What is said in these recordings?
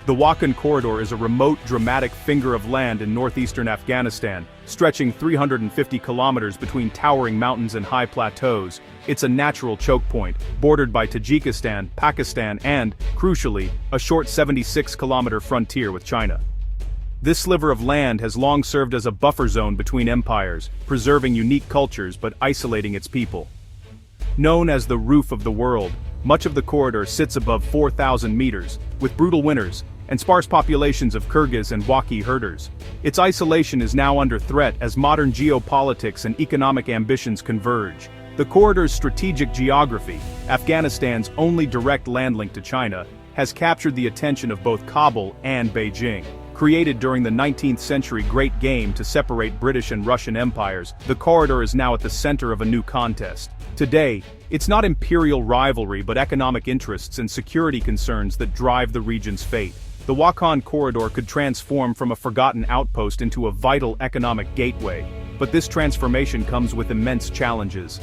The Wakhan Corridor is a remote, dramatic finger of land in northeastern Afghanistan, stretching 350 kilometers between towering mountains and high plateaus. It's a natural choke point, bordered by Tajikistan, Pakistan and, crucially, a short 76-kilometer frontier with China. This sliver of land has long served as a buffer zone between empires, preserving unique cultures but isolating its people. Known as the roof of the world, much of the corridor sits above 4,000 meters, with brutal winters, and sparse populations of Kyrgyz and Wakhi herders. Its isolation is now under threat as modern geopolitics and economic ambitions converge. The corridor's strategic geography, Afghanistan's only direct land link to China, has captured the attention of both Kabul and Beijing. Created during the 19th century Great Game to separate British and Russian empires, the corridor is now at the center of a new contest. Today, it's not imperial rivalry but economic interests and security concerns that drive the region's fate. The Wakhan Corridor could transform from a forgotten outpost into a vital economic gateway, but this transformation comes with immense challenges.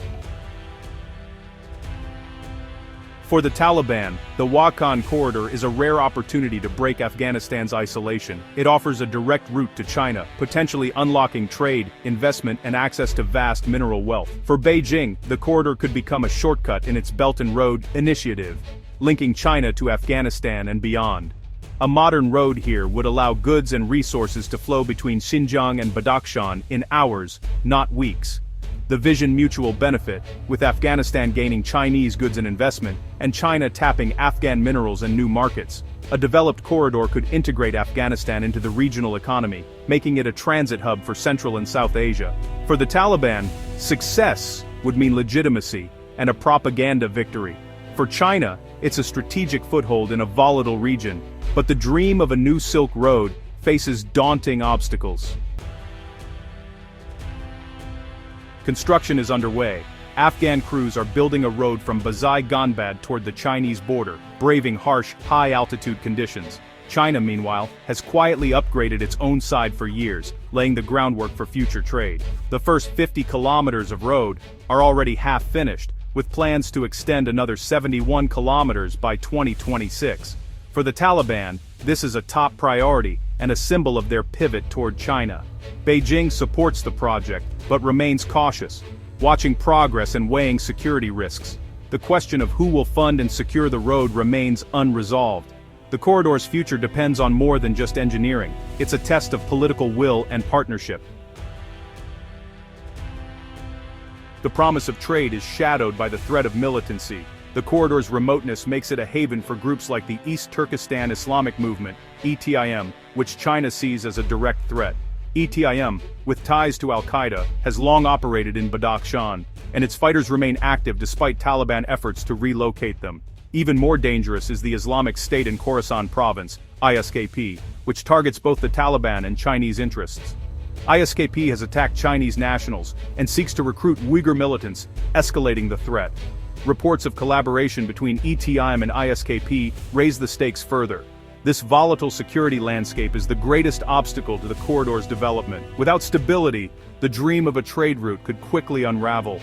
For the Taliban, the Wakhan Corridor is a rare opportunity to break Afghanistan's isolation. It offers a direct route to China, potentially unlocking trade, investment, and access to vast mineral wealth. For Beijing, the corridor could become a shortcut in its Belt and Road initiative, linking China to Afghanistan and beyond. A modern road here would allow goods and resources to flow between Xinjiang and Badakhshan in hours, not weeks. The vision mutual benefit, with Afghanistan gaining Chinese goods and investment, and China tapping Afghan minerals and new markets. A developed corridor could integrate Afghanistan into the regional economy, making it a transit hub for Central and South Asia. For the Taliban, success would mean legitimacy and a propaganda victory. For China, it's a strategic foothold in a volatile region, but the dream of a new Silk Road faces daunting obstacles. Construction is underway. Afghan crews are building a road from Bazai-Ganbad toward the Chinese border, braving harsh, high-altitude conditions. China, meanwhile, has quietly upgraded its own side for years, laying the groundwork for future trade. The first 50 kilometers of road are already half-finished, with plans to extend another 71 kilometers by 2026. For the Taliban, this is a top priority and a symbol of their pivot toward China. Beijing supports the project, but remains cautious, watching progress and weighing security risks. The question of who will fund and secure the road remains unresolved. The corridor's future depends on more than just engineering. It's a test of political will and partnership. The promise of trade is shadowed by the threat of militancy. The corridor's remoteness makes it a haven for groups like the East Turkestan Islamic Movement, ETIM, which China sees as a direct threat. ETIM, with ties to Al-Qaeda, has long operated in Badakhshan, and its fighters remain active despite Taliban efforts to relocate them. Even more dangerous is the Islamic State in Khorasan Province, ISKP, which targets both the Taliban and Chinese interests. ISKP has attacked Chinese nationals and seeks to recruit Uyghur militants, escalating the threat. Reports of collaboration between ETIM and ISKP raise the stakes further. This volatile security landscape is the greatest obstacle to the corridor's development. Without stability, the dream of a trade route could quickly unravel.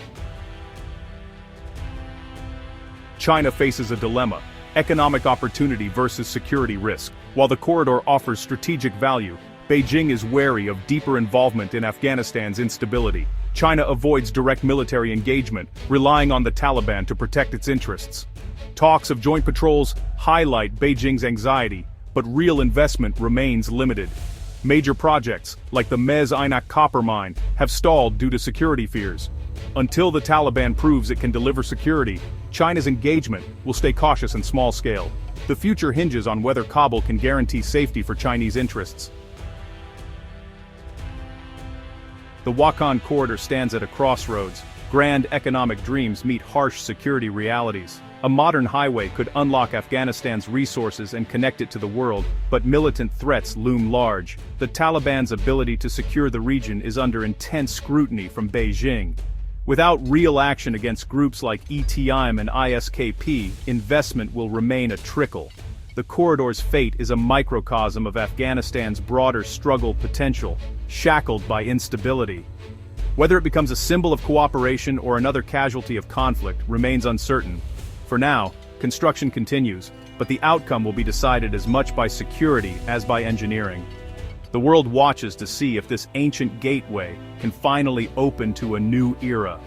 China faces a dilemma: economic opportunity versus security risk. While the corridor offers strategic value, Beijing is wary of deeper involvement in Afghanistan's instability. China avoids direct military engagement, relying on the Taliban to protect its interests. Talks of joint patrols highlight Beijing's anxiety, but real investment remains limited. Major projects, like the Mez Aynak copper mine, have stalled due to security fears. Until the Taliban proves it can deliver security, China's engagement will stay cautious and small-scale. The future hinges on whether Kabul can guarantee safety for Chinese interests. The Wakhan Corridor stands at a crossroads. Grand economic dreams meet harsh security realities. A modern highway could unlock Afghanistan's resources and connect it to the world, but militant threats loom large. The Taliban's ability to secure the region is under intense scrutiny from Beijing. Without real action against groups like ETIM and ISKP, investment will remain a trickle. The corridor's fate is a microcosm of Afghanistan's broader struggle potential, shackled by instability. Whether it becomes a symbol of cooperation or another casualty of conflict remains uncertain. For now, Construction continues, but the outcome will be decided as much by security as by engineering. The world watches to see if this ancient gateway can finally open to a new era.